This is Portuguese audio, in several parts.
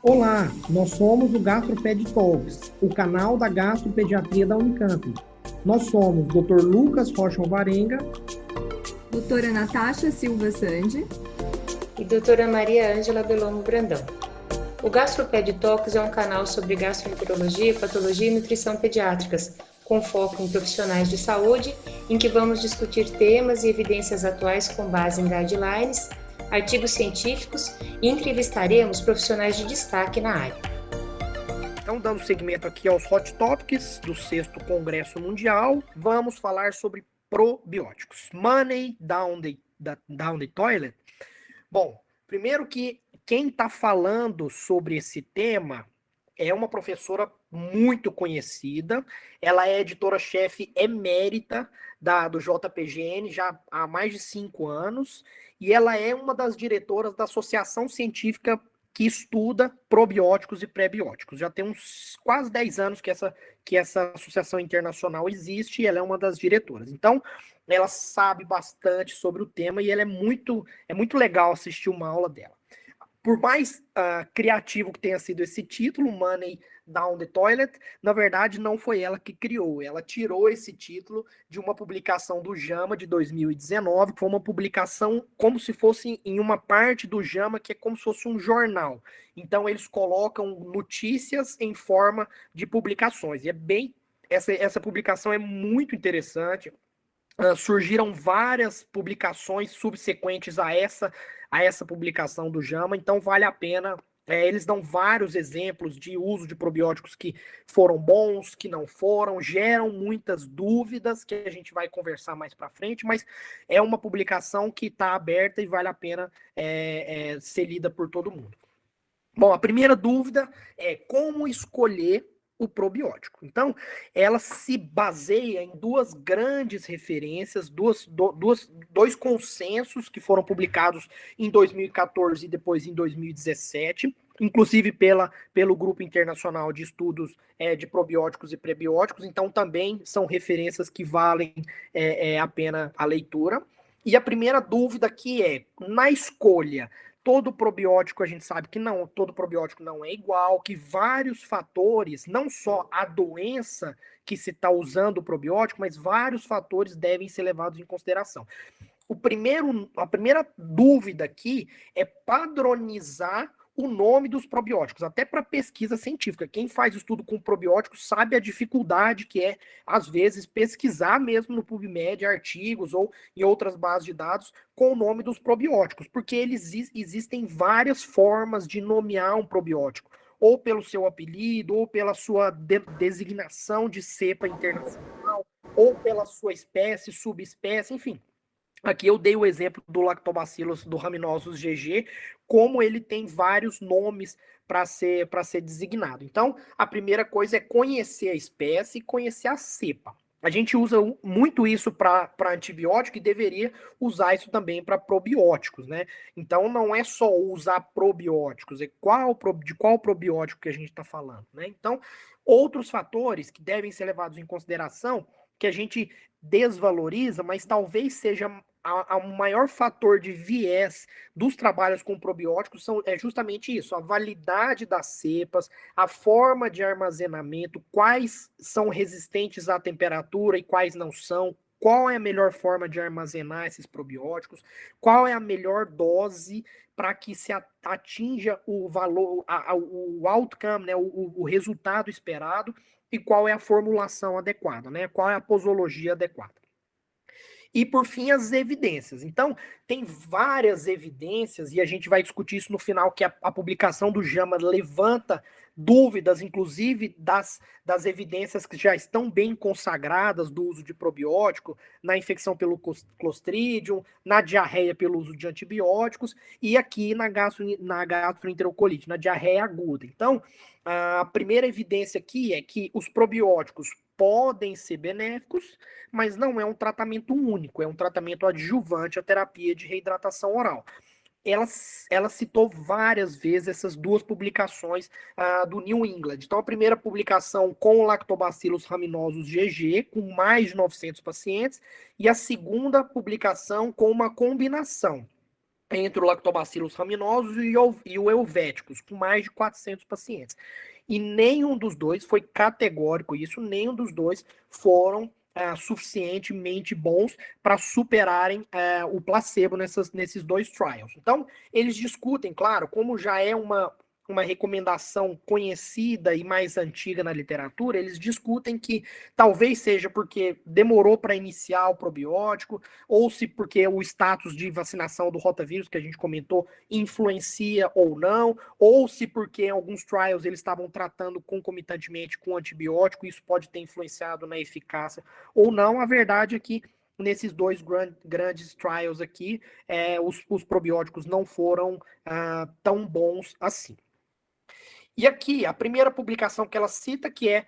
Olá, nós somos o GastroPed Talks, o canal da gastropediatria da Unicamp. Nós somos Dr. Lucas Rocha Alvarenga, doutora Natasha Silva Sandi e doutora Maria Ângela Belomo Brandão. O GastroPed Talks é um canal sobre gastroenterologia, patologia e nutrição pediátricas, com foco em profissionais de saúde, em que vamos discutir temas e evidências atuais com base em guidelines, artigos científicos e entrevistaremos profissionais de destaque na área. Então, dando seguimento aqui aos Hot Topics do 6º Congresso Mundial, vamos falar sobre probióticos. Money down the toilet. Bom, primeiro que quem está falando sobre esse tema é uma professora muito conhecida, ela é editora-chefe emérita do JPGN já há mais de 5 anos, e ela é uma das diretoras da Associação Científica que estuda probióticos e prebióticos. Já tem uns quase 10 anos que essa associação internacional existe e ela é uma das diretoras. Então, ela sabe bastante sobre o tema e ela é muito legal assistir uma aula dela. Por mais criativo que tenha sido esse título, Money Down the Toilet, na verdade não foi ela que criou. Ela tirou esse título de uma publicação do JAMA de 2019, que foi uma publicação como se fosse em uma parte do JAMA, que é como se fosse um jornal. Então eles colocam notícias em forma de publicações. E essa publicação é muito interessante. Surgiram várias publicações subsequentes a essa publicação do JAMA, então vale a pena. Eles dão vários exemplos de uso de probióticos que foram bons, que não foram, geram muitas dúvidas que a gente vai conversar mais para frente, mas é uma publicação que está aberta e vale a pena ser lida por todo mundo. Bom, a primeira dúvida é como escolher o probiótico. Então, ela se baseia em duas grandes referências, dois consensos que foram publicados em 2014 e depois em 2017, inclusive pelo Grupo Internacional de Estudos de Probióticos e Prebióticos, então também são referências que valem a pena a leitura. E a primeira dúvida aqui é, na escolha, todo probiótico, a gente sabe que não, todo probiótico não é igual, que vários fatores, não só a doença que se está usando o probiótico, mas vários fatores devem ser levados em consideração. A primeira dúvida aqui é padronizar o nome dos probióticos, até para pesquisa científica. Quem faz estudo com probióticos sabe a dificuldade que é, às vezes, pesquisar mesmo no PubMed artigos ou em outras bases de dados com o nome dos probióticos, porque existem várias formas de nomear um probiótico, ou pelo seu apelido, ou pela sua designação de cepa internacional, ou pela sua espécie, subespécie, enfim. Aqui eu dei o exemplo do Lactobacillus do Rhamnosus GG, como ele tem vários nomes para ser designado. Então, a primeira coisa é conhecer a espécie e conhecer a cepa. A gente usa muito isso para antibiótico e deveria usar isso também para probióticos, né? Então, não é só usar probióticos, é de qual probiótico que a gente está falando, né? Então, outros fatores que devem ser levados em consideração, que a gente desvaloriza, mas talvez seja o maior fator de viés dos trabalhos com probióticos é justamente isso, a validade das cepas, a forma de armazenamento, quais são resistentes à temperatura e quais não são, qual é a melhor forma de armazenar esses probióticos, qual é a melhor dose para que se atinja o valor, o outcome, né, o resultado esperado, e qual é a formulação adequada, né, qual é a posologia adequada. E, por fim, as evidências. Então, tem várias evidências, e a gente vai discutir isso no final, que a publicação do JAMA levanta dúvidas, inclusive das evidências que já estão bem consagradas do uso de probiótico, na infecção pelo Clostridium, na diarreia pelo uso de antibióticos, e aqui na gastroenterocolite, na diarreia aguda. Então, a primeira evidência aqui é que os probióticos podem ser benéficos, mas não é um tratamento único, é um tratamento adjuvante à terapia de reidratação oral. Ela citou várias vezes essas duas publicações do New England. Então, a primeira publicação com o Lactobacillus rhamnosus GG, com mais de 900 pacientes, e a segunda publicação com uma combinação entre o Lactobacillus rhamnosus e o Helvéticos, com mais de 400 pacientes. E nenhum dos dois foi categórico isso, nenhum dos dois foram suficientemente bons para superarem o placebo nesses dois trials. Então, eles discutem, claro, como já é uma recomendação conhecida e mais antiga na literatura, eles discutem que talvez seja porque demorou para iniciar o probiótico, ou se porque o status de vacinação do rotavírus, que a gente comentou, influencia ou não, ou se porque em alguns trials eles estavam tratando concomitantemente com antibiótico, isso pode ter influenciado na eficácia ou não. A verdade é que nesses dois grandes trials aqui, os probióticos não foram tão bons assim. E aqui, a primeira publicação que ela cita, que é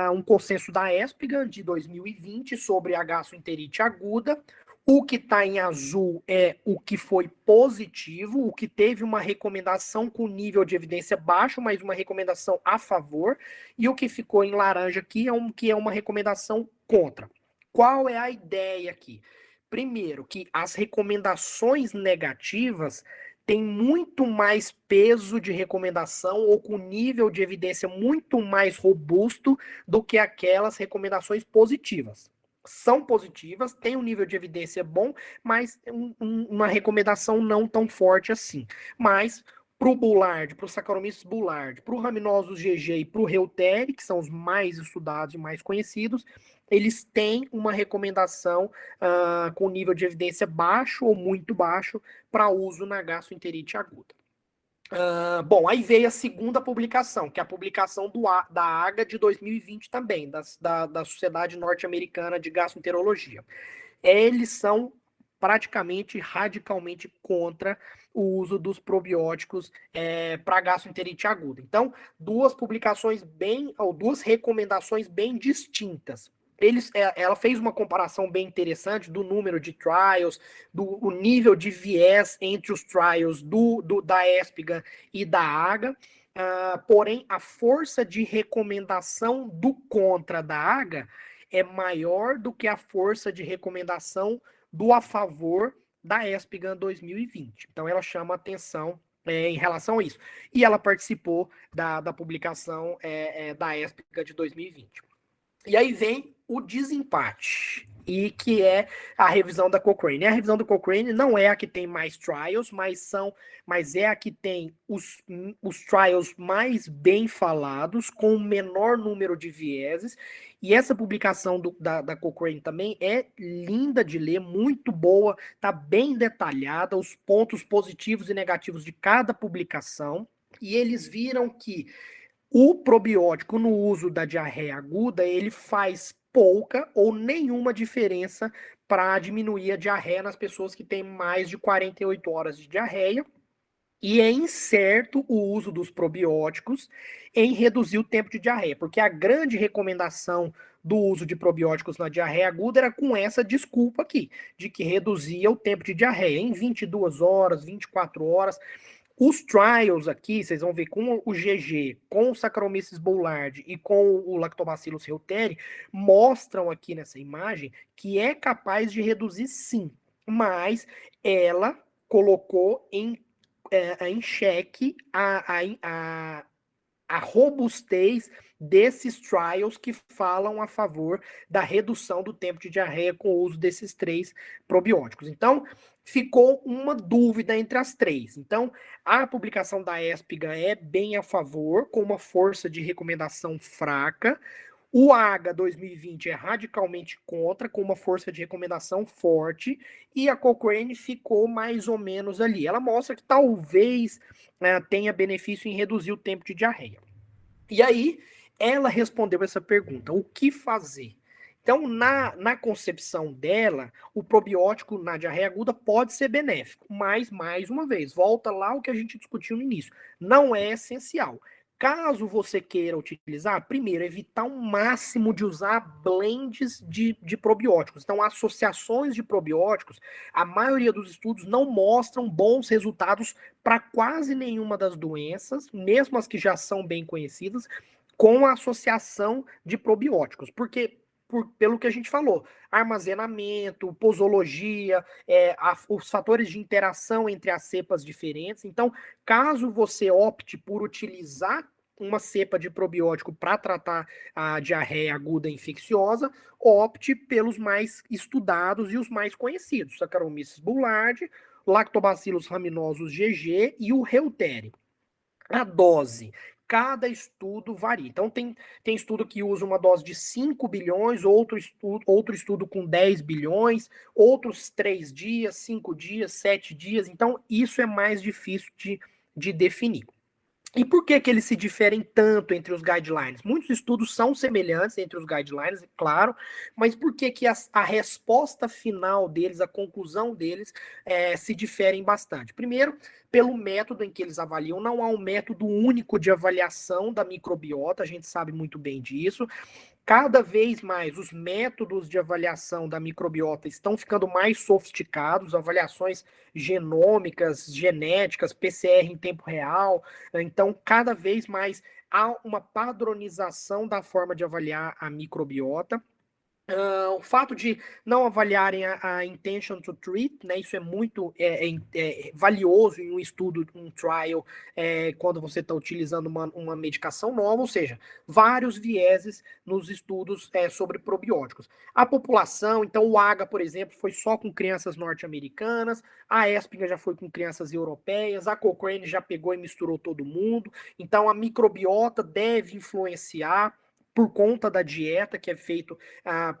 um consenso da ESPGHAN de 2020 sobre a gastroenterite aguda. O que está em azul é o que foi positivo, o que teve uma recomendação com nível de evidência baixo, mas uma recomendação a favor. E o que ficou em laranja aqui é uma recomendação contra. Qual é a ideia aqui? Primeiro, que as recomendações negativas tem muito mais peso de recomendação ou com nível de evidência muito mais robusto do que aquelas recomendações positivas. São positivas, têm um nível de evidência bom, mas uma recomendação não tão forte assim. Mas para o Bullard, para o Saccharomyces boulardii, para o Rhamnosus GG e para o Reuteri, que são os mais estudados e mais conhecidos, eles têm uma recomendação com nível de evidência baixo ou muito baixo para uso na gastroenterite aguda. Bom, aí veio a segunda publicação, que é a publicação da AGA de 2020 também, da Sociedade Norte-Americana de Gastroenterologia. Eles são praticamente radicalmente contra o uso dos probióticos para gastroenterite aguda. Então, duas recomendações bem distintas. Ela fez uma comparação bem interessante do número de trials, do nível de viés entre os trials da ESPGHAN e da AGA, porém a força de recomendação do contra da AGA é maior do que a força de recomendação do a favor da ESPGHAN 2020. Então ela chama atenção em relação a isso. E ela participou da publicação da ESPGHAN de 2020. E aí vem o desempate, e que é a revisão da Cochrane. A revisão da Cochrane não é a que tem mais trials, mas é a que tem os trials mais bem falados, com o menor número de vieses. E essa publicação da Cochrane também é linda de ler, muito boa, está bem detalhada, os pontos positivos e negativos de cada publicação. E eles viram que o probiótico no uso da diarreia aguda, ele faz pouca ou nenhuma diferença para diminuir a diarreia nas pessoas que têm mais de 48 horas de diarreia. E é incerto o uso dos probióticos em reduzir o tempo de diarreia, porque a grande recomendação do uso de probióticos na diarreia aguda era com essa desculpa aqui, de que reduzia o tempo de diarreia em 22 horas, 24 horas. Os trials aqui, vocês vão ver com o GG, com o Saccharomyces boulardii e com o Lactobacillus reuteri, mostram aqui nessa imagem que é capaz de reduzir sim, mas ela colocou em xeque a robustez desses trials que falam a favor da redução do tempo de diarreia com o uso desses 3 probióticos. Então, ficou uma dúvida entre as 3. Então, a publicação da ESPGHAN é bem a favor, com uma força de recomendação fraca. O AGA 2020 é radicalmente contra, com uma força de recomendação forte, e a Cochrane ficou mais ou menos ali. Ela mostra que talvez tenha benefício em reduzir o tempo de diarreia. E aí, ela respondeu essa pergunta: o que fazer? Então, na concepção dela, o probiótico na diarreia aguda pode ser benéfico, mas, mais uma vez, volta lá o que a gente discutiu no início, não é essencial. Caso você queira utilizar, primeiro, evitar o máximo de usar blends de probióticos. Então, associações de probióticos, a maioria dos estudos não mostram bons resultados para quase nenhuma das doenças, mesmo as que já são bem conhecidas, com a associação de probióticos. Porque pelo que a gente falou, armazenamento, posologia, os fatores de interação entre as cepas diferentes. Então, caso você opte por utilizar uma cepa de probiótico para tratar a diarreia aguda infecciosa, opte pelos mais estudados e os mais conhecidos, Saccharomyces boulardii, Lactobacillus rhamnosus GG e o Reuteri. A dose, cada estudo varia. Então, tem estudo que usa uma dose de 5 bilhões, outro estudo com 10 bilhões, outros 3 dias, 5 dias, 7 dias. Então, isso é mais difícil de definir. E por que eles se diferem tanto entre os guidelines? Muitos estudos são semelhantes entre os guidelines, claro, mas por que a resposta final deles, a conclusão deles, se diferem bastante? Primeiro, pelo método em que eles avaliam, não há um método único de avaliação da microbiota, a gente sabe muito bem disso. Cada vez mais os métodos de avaliação da microbiota estão ficando mais sofisticados, avaliações genômicas, genéticas, PCR em tempo real. Então, cada vez mais há uma padronização da forma de avaliar a microbiota. O fato de não avaliarem a intention to treat, né, isso é muito valioso em um estudo, um trial, quando você está utilizando uma medicação nova, ou seja, vários vieses nos estudos sobre probióticos. A população, então o AGA, por exemplo, foi só com crianças norte-americanas, a ESPIGA já foi com crianças europeias, a Cochrane já pegou e misturou todo mundo, então a microbiota deve influenciar por conta da dieta que é feito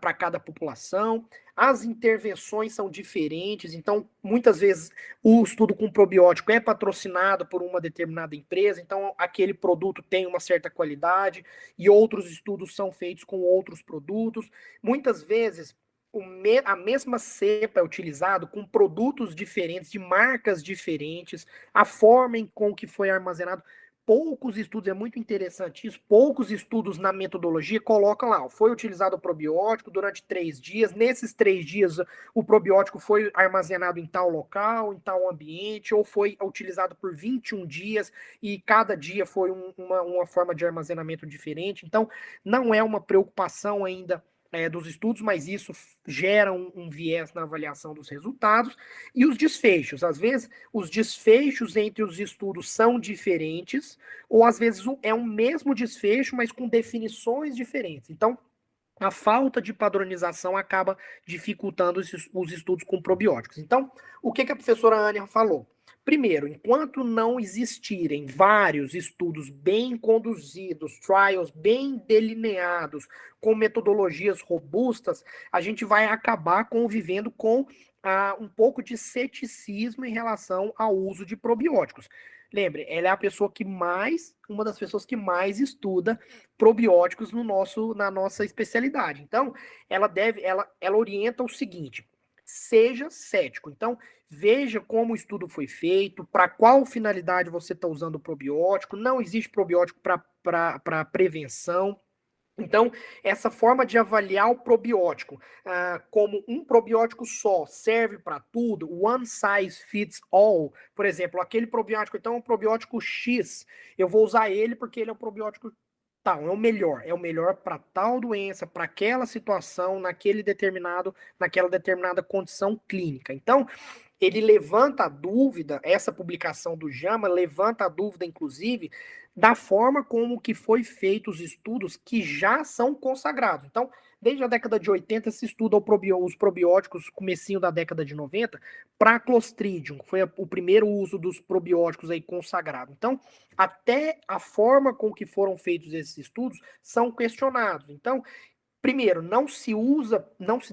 para cada população. As intervenções são diferentes, então muitas vezes o estudo com probiótico é patrocinado por uma determinada empresa, então aquele produto tem uma certa qualidade e outros estudos são feitos com outros produtos. Muitas vezes a mesma cepa é utilizada com produtos diferentes, de marcas diferentes, a forma com que foi armazenado. Poucos estudos, é muito interessante isso, poucos estudos na metodologia colocam lá, foi utilizado o probiótico durante 3 dias, nesses 3 dias o probiótico foi armazenado em tal local, em tal ambiente, ou foi utilizado por 21 dias e cada dia foi uma forma de armazenamento diferente. Então, não é uma preocupação ainda dos estudos, mas isso gera um viés na avaliação dos resultados. E os desfechos, às vezes os desfechos entre os estudos são diferentes, ou às vezes é um mesmo desfecho, mas com definições diferentes. Então, a falta de padronização acaba dificultando os estudos com probióticos. Então, o que a professora Ania falou? Primeiro, enquanto não existirem vários estudos bem conduzidos, trials bem delineados, com metodologias robustas, a gente vai acabar convivendo com um pouco de ceticismo em relação ao uso de probióticos. Lembre, ela é uma das pessoas que mais estuda probióticos na nossa especialidade. Então, ela orienta o seguinte: seja cético. Então, veja como o estudo foi feito, para qual finalidade você está usando o probiótico. Não existe probiótico para prevenção. Então, essa forma de avaliar o probiótico como um probiótico só serve para tudo, one size fits all, por exemplo, aquele probiótico, então é um probiótico X, eu vou usar ele porque ele é um probiótico tal, é o melhor para tal doença, para aquela situação, naquela determinada condição clínica. Então, ele levanta a dúvida, essa publicação do JAMA levanta a dúvida, inclusive, da forma como que foi feito os estudos que já são consagrados. Então, desde a década de 80 se estuda os probióticos, comecinho da década de 90, para Clostridium, que foi o primeiro uso dos probióticos aí consagrado. Então, até a forma com que foram feitos esses estudos são questionados. Então, primeiro, não se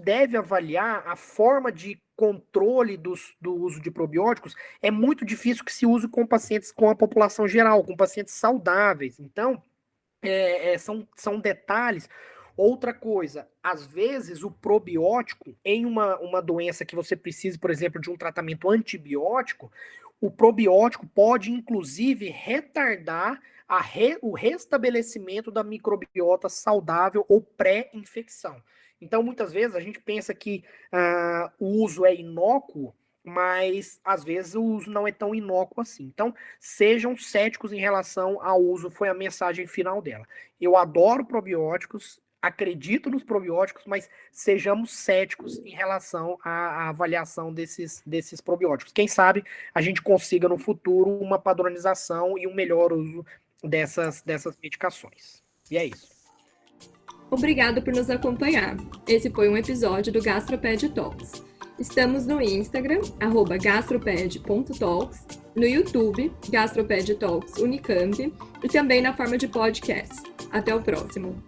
deve avaliar a forma de controle do uso de probióticos. É muito difícil que se use com pacientes, com a população geral, com pacientes saudáveis. Então, são detalhes. Outra coisa, às vezes o probiótico, em uma doença que você precise, por exemplo, de um tratamento antibiótico, o probiótico pode, inclusive, retardar o restabelecimento da microbiota saudável ou pré-infecção. Então, muitas vezes, a gente pensa que o uso é inócuo, mas, às vezes, o uso não é tão inócuo assim. Então, sejam céticos em relação ao uso, foi a mensagem final dela. Eu adoro probióticos, acredito nos probióticos, mas sejamos céticos em relação à avaliação desses probióticos. Quem sabe a gente consiga no futuro uma padronização e um melhor uso dessas medicações. E é isso. Obrigado por nos acompanhar. Esse foi um episódio do GastroPed Talks. Estamos no Instagram, @gastroped.talks, no YouTube, GastroPed Talks Unicamp, e também na forma de podcast. Até o próximo!